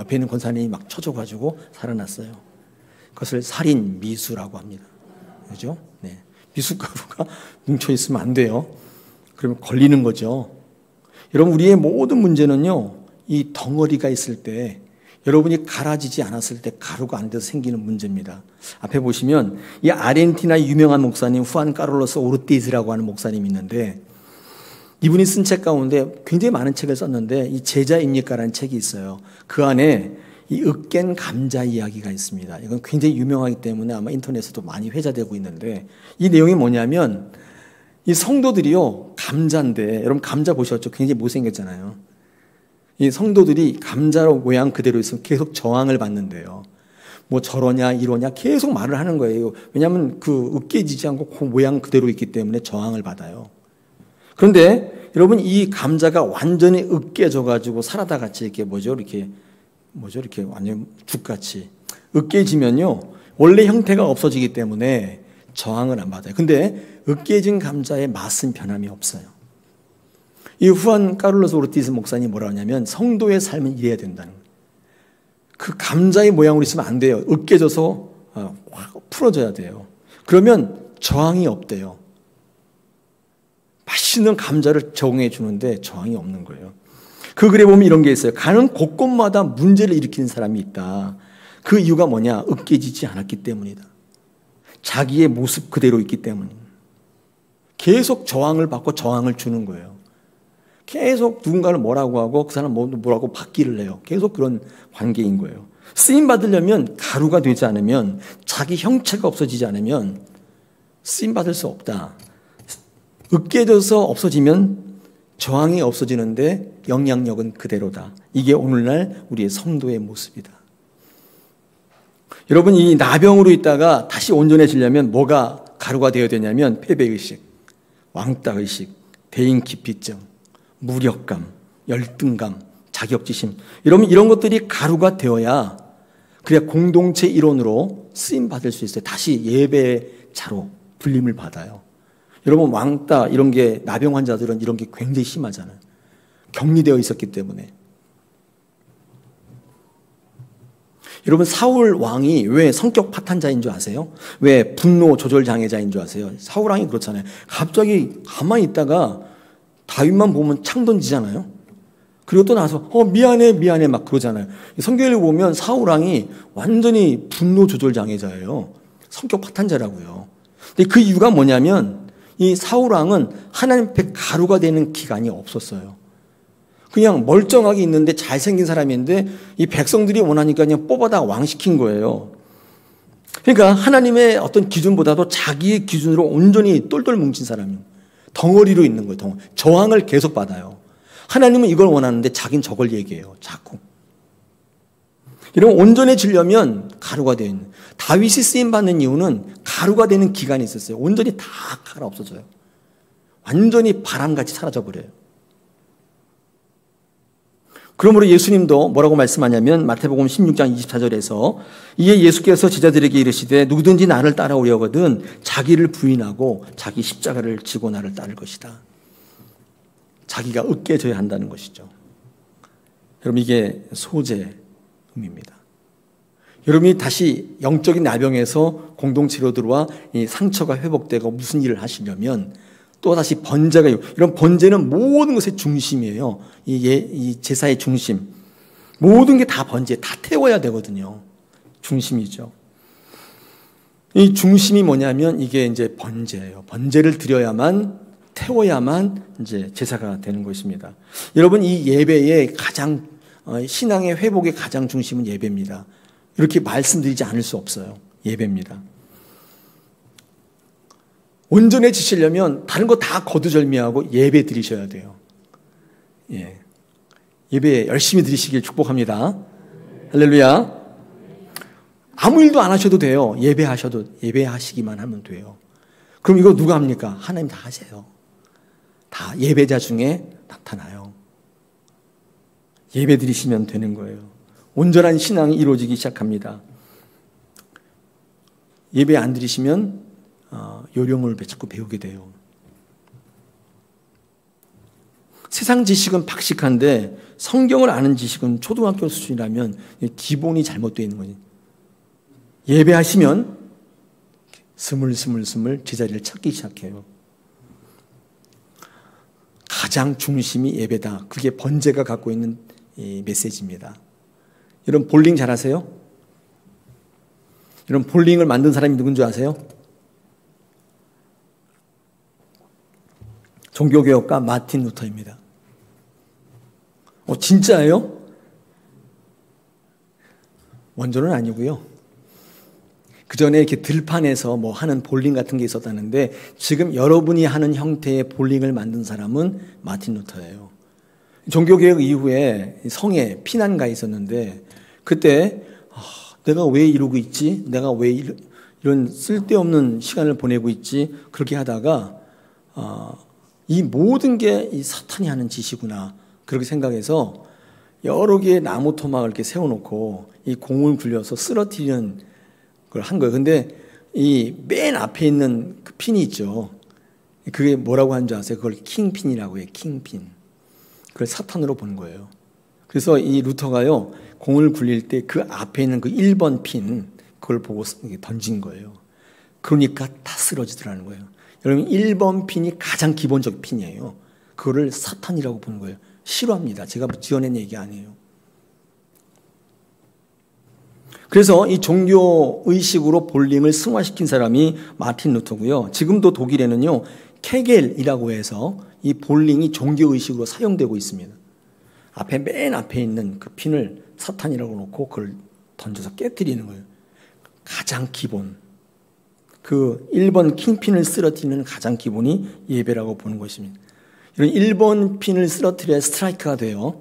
옆에 있는 권사님이 막 쳐줘가지고 살아났어요. 그것을 살인 미수라고 합니다. 그죠? 네. 미숫가루가 뭉쳐 있으면 안 돼요. 그러면 걸리는 거죠. 여러분, 우리의 모든 문제는요, 이 덩어리가 있을 때, 여러분이 갈아지지 않았을 때 가루가 안 돼서 생기는 문제입니다. 앞에 보시면 이 아르헨티나 유명한 목사님 후안 카를로스 오르티즈라고 하는 목사님이 있는데, 이분이 쓴 책 가운데 굉장히 많은 책을 썼는데 이 제자입니까라는 책이 있어요. 그 안에 이 으깬 감자 이야기가 있습니다. 이건 굉장히 유명하기 때문에 아마 인터넷에도 많이 회자되고 있는데, 이 내용이 뭐냐면 이 성도들이요, 감자인데, 여러분 감자 보셨죠? 굉장히 못생겼잖아요. 이 성도들이 감자로 모양 그대로 있으면 계속 저항을 받는데요. 뭐 저러냐 이러냐 계속 말을 하는 거예요. 왜냐하면 그 으깨지지 않고 그 모양 그대로 있기 때문에 저항을 받아요. 그런데 여러분, 이 감자가 완전히 으깨져 가지고 사라다 같이 이렇게 이렇게 완전 죽같이 으깨지면요, 원래 형태가 없어지기 때문에 저항을 안 받아요. 근데 으깨진 감자의 맛은 변함이 없어요. 이 후안 카를로스 오르티즈 목사님이 뭐라 하냐면, 성도의 삶은 이래야 된다는 거예요. 그 감자의 모양으로 있으면 안 돼요. 으깨져서 확 풀어져야 돼요. 그러면 저항이 없대요. 맛있는 감자를 제공해 주는데 저항이 없는 거예요. 그 글에 보면 이런 게 있어요. 가는 곳곳마다 문제를 일으키는 사람이 있다. 그 이유가 뭐냐? 으깨지지 않았기 때문이다. 자기의 모습 그대로 있기 때문입니다. 계속 저항을 받고 저항을 주는 거예요. 계속 누군가를 뭐라고 하고 그 사람 뭐라고 받기를 해요. 계속 그런 관계인 거예요. 쓰임 받으려면 가루가 되지 않으면, 자기 형체가 없어지지 않으면 쓰임 받을 수 없다. 으깨져서 없어지면 저항이 없어지는데 영향력은 그대로다. 이게 오늘날 우리의 성도의 모습이다. 여러분, 이 나병으로 있다가 다시 온전해지려면 뭐가 가루가 되어야 되냐면, 패배의식, 왕따의식, 대인기피증, 무력감, 열등감, 자격지심, 여러분 이런 것들이 가루가 되어야 그래야 공동체 일원으로 쓰임받을 수 있어요. 다시 예배자로 불림을 받아요. 여러분, 왕따 이런 게, 나병 환자들은 이런 게 굉장히 심하잖아요. 격리되어 있었기 때문에. 여러분, 사울 왕이 왜 성격 파탄자인 줄 아세요? 왜 분노 조절 장애자인 줄 아세요? 사울 왕이 그렇잖아요. 갑자기 가만히 있다가 다윗만 보면 창 던지잖아요. 그리고 또 나서 미안해 막 그러잖아요. 성경을 보면 사울 왕이 완전히 분노 조절 장애자예요. 성격 파탄자라고요. 근데 그 이유가 뭐냐면, 이 사울 왕은 하나님 앞에 가루가 되는 기간이 없었어요. 그냥 멀쩡하게 있는데 잘생긴 사람인데 이 백성들이 원하니까 그냥 뽑아다 왕시킨 거예요. 그러니까 하나님의 어떤 기준보다도 자기의 기준으로 온전히 똘똘 뭉친 사람이에요. 덩어리로 있는 거예요. 저항을 계속 받아요. 하나님은 이걸 원하는데 자기는 저걸 얘기해요. 자꾸. 여러분, 온전해지려면 가루가 되어 있는. 다윗이 쓰임받는 이유는 가루가 되는 기간이 있었어요. 온전히 다 가루 없어져요. 완전히 바람같이 사라져버려요. 그러므로 예수님도 뭐라고 말씀하냐면 마태복음 16장 24절에서 이에 예수께서 제자들에게 이르시되 누구든지 나를 따라오려거든 자기를 부인하고 자기 십자가를 지고 나를 따를 것이다. 자기가 으깨져야 한다는 것이죠. 여러분, 이게 소재 의미입니다. 여러분이 다시 영적인 나병에서 공동체로 들어와 이 상처가 회복되고 무슨 일을 하시려면 또 다시 번제가, 이런 번제는 모든 것의 중심이에요. 이 제사의 중심. 모든 게 다 번제, 다 태워야 되거든요. 중심이죠. 이 중심이 뭐냐면 이게 이제 번제예요. 번제를 드려야만, 태워야만 이제 제사가 되는 것입니다. 여러분, 이 예배의 가장, 신앙의 회복의 가장 중심은 예배입니다. 이렇게 말씀드리지 않을 수 없어요. 예배입니다. 온전해지시려면 다른 거 다 거두절미하고 예배 드리셔야 돼요. 예. 예배 열심히 드리시길 축복합니다. 할렐루야. 아무 일도 안 하셔도 돼요. 예배하시기만 하면 돼요. 그럼 이거 누가 합니까? 하나님 다 하세요. 다 예배자 중에 나타나요. 예배 드리시면 되는 거예요. 온전한 신앙이 이루어지기 시작합니다. 예배 안 드리시면 요령을 자꾸 배우게 돼요. 세상 지식은 박식한데 성경을 아는 지식은 초등학교 수준이라면 기본이 잘못되어 있는 거지. 예배하시면 스물스물 제자리를 찾기 시작해요. 가장 중심이 예배다. 그게 번제가 갖고 있는 이 메시지입니다. 여러분, 볼링 잘하세요? 여러분, 볼링을 만든 사람이 누군 줄 아세요? 종교개혁가 마틴 루터입니다. 진짜예요? 원조는 아니고요. 그 전에 이렇게 들판에서 뭐 하는 볼링 같은 게 있었다는데 지금 여러분이 하는 형태의 볼링을 만든 사람은 마틴 루터예요. 종교개혁 이후에 성에 피난가 있었는데 그때 내가 왜 이러고 있지? 내가 왜 이런 쓸데없는 시간을 보내고 있지? 그렇게 하다가 이 모든 게 이 사탄이 하는 짓이구나. 그렇게 생각해서 여러 개의 나무 토막을 이렇게 세워놓고 이 공을 굴려서 쓰러뜨리는 걸 한 거예요. 근데 이 맨 앞에 있는 그 핀이 있죠. 그게 뭐라고 하는 줄 아세요? 그걸 킹핀이라고 해요. 킹핀. 그걸 사탄으로 보는 거예요. 그래서 이 루터가요, 공을 굴릴 때 그 앞에 있는 그 1번 핀, 그걸 보고 던진 거예요. 그러니까 다 쓰러지더라는 거예요. 여러분, 1번 핀이 가장 기본적 핀이에요. 그거를 사탄이라고 보는 거예요. 싫어합니다. 제가 지어낸 얘기 아니에요. 그래서 이 종교의식으로 볼링을 승화시킨 사람이 마틴 루터고요. 지금도 독일에는요, 케겔이라고 해서 이 볼링이 종교의식으로 사용되고 있습니다. 맨 앞에 있는 그 핀을 사탄이라고 놓고 그걸 던져서 깨뜨리는 거예요. 가장 기본. 그 1번 킹핀을 쓰러뜨리는 가장 기본이 예배라고 보는 것입니다. 이런 1번 핀을 쓰러뜨려야 스트라이크가 돼요.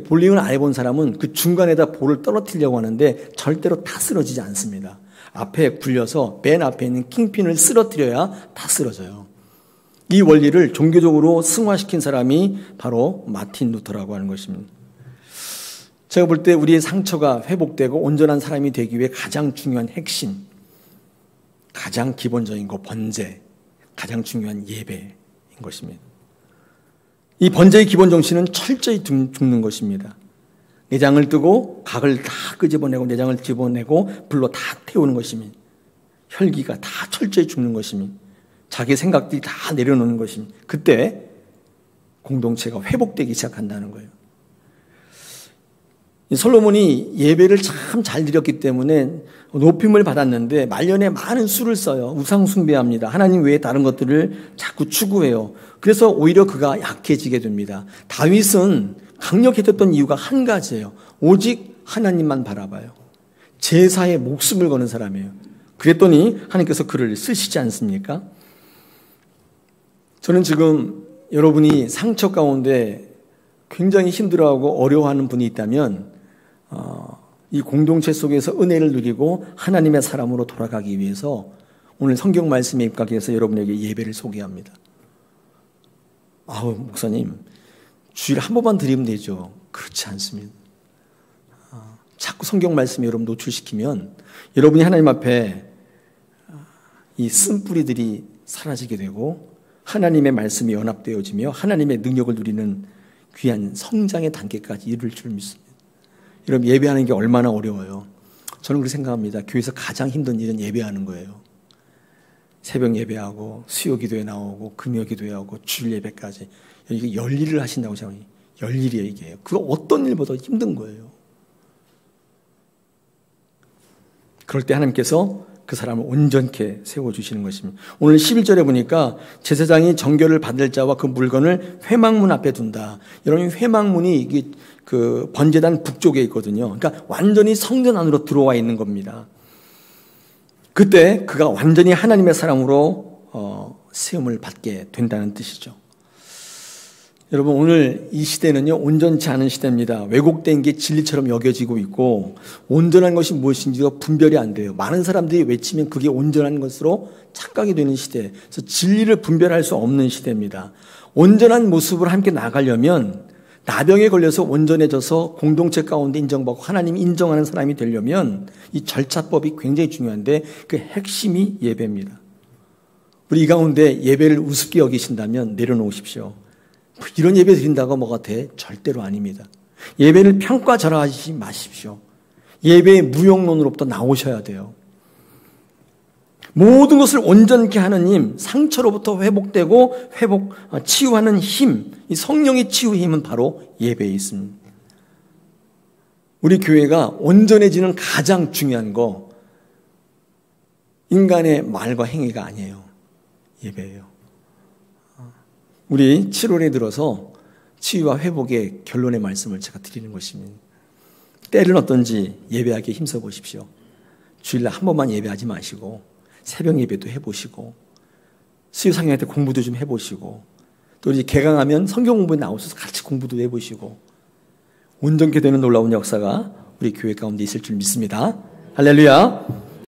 볼링을 안 해본 사람은 그 중간에다 볼을 떨어뜨리려고 하는데 절대로 다 쓰러지지 않습니다. 앞에 굴려서 맨 앞에 있는 킹핀을 쓰러뜨려야 다 쓰러져요. 이 원리를 종교적으로 승화시킨 사람이 바로 마틴 루터라고 하는 것입니다. 제가 볼 때 우리의 상처가 회복되고 온전한 사람이 되기 위해 가장 중요한 핵심, 가장 기본적인 거 번제, 가장 중요한 예배인 것입니다. 이 번제의 기본 정신은 철저히 죽는 것입니다. 내장을 뜨고 각을 다 끄집어내고 내장을 집어내고 불로 다 태우는 것입니다. 혈기가 다 철저히 죽는 것입니다. 자기 생각들이 다 내려놓는 것입니다. 그때 공동체가 회복되기 시작한다는 거예요. 솔로몬이 예배를 참 잘 드렸기 때문에 높임을 받았는데 말년에 많은 수를 써요. 우상 숭배합니다. 하나님 외에 다른 것들을 자꾸 추구해요. 그래서 오히려 그가 약해지게 됩니다. 다윗은 강력해졌던 이유가 한 가지예요. 오직 하나님만 바라봐요. 제사에 목숨을 거는 사람이에요. 그랬더니 하나님께서 그를 쓰시지 않습니까? 저는 지금 여러분이 상처 가운데 굉장히 힘들어하고 어려워하는 분이 있다면 이 공동체 속에서 은혜를 누리고 하나님의 사람으로 돌아가기 위해서 오늘 성경 말씀에 입각해서 위해서 여러분에게 예배를 소개합니다. 목사님, 주일 한 번만 드리면 되죠. 그렇지 않습니다. 자꾸 성경 말씀에 여러분 노출시키면 여러분이 하나님 앞에 이 쓴뿌리들이 사라지게 되고 하나님의 말씀이 연합되어지며 하나님의 능력을 누리는 귀한 성장의 단계까지 이룰 줄 믿습니다. 여러분, 예배하는 게 얼마나 어려워요. 저는 그렇게 생각합니다. 교회에서 가장 힘든 일은 예배하는 거예요. 새벽 예배하고 수요 기도에 나오고 금요 기도에 하고 주일 예배까지 이게 열일을 하신다고 생각해요. 열일이에요, 이게. 그 어떤 일보다 힘든 거예요. 그럴 때 하나님께서 그 사람을 온전케 세워주시는 것입니다. 오늘 11절에 보니까 제사장이 정결을 받을 자와 그 물건을 회막문 앞에 둔다. 여러분, 회막문이 이게 그 번제단 북쪽에 있거든요. 그러니까 완전히 성전 안으로 들어와 있는 겁니다. 그때 그가 완전히 하나님의 사람으로 세움을 받게 된다는 뜻이죠. 여러분, 오늘 이 시대는요, 온전치 않은 시대입니다. 왜곡된 게 진리처럼 여겨지고 있고 온전한 것이 무엇인지가 분별이 안 돼요. 많은 사람들이 외치면 그게 온전한 것으로 착각이 되는 시대. 그래서 진리를 분별할 수 없는 시대입니다. 온전한 모습으로 함께 나가려면, 나병에 걸려서 온전해져서 공동체 가운데 인정받고 하나님이 인정하는 사람이 되려면 이 절차법이 굉장히 중요한데 그 핵심이 예배입니다. 우리 이 가운데 예배를 우습게 여기신다면 내려놓으십시오. 이런 예배 드린다고 뭐가 돼? 절대로 아닙니다. 예배를 평가절하하지 마십시오. 예배의 무용론으로부터 나오셔야 돼요. 모든 것을 온전케 하는 힘, 상처로부터 회복되고 치유하는 힘, 이 성령의 치유의 힘은 바로 예배에 있습니다. 우리 교회가 온전해지는 가장 중요한 거, 인간의 말과 행위가 아니에요. 예배예요. 우리 7월에 들어서 치유와 회복의 결론의 말씀을 제가 드리는 것입니다. 때는 어떤지 예배하기에 힘써 보십시오. 주일날 한 번만 예배하지 마시고 새벽 예배도 해보시고 수요상회 때 공부도 좀 해보시고 또 이제 개강하면 성경 공부에 나오셔서 같이 공부도 해보시고 온전케 되는 놀라운 역사가 우리 교회 가운데 있을 줄 믿습니다. 할렐루야.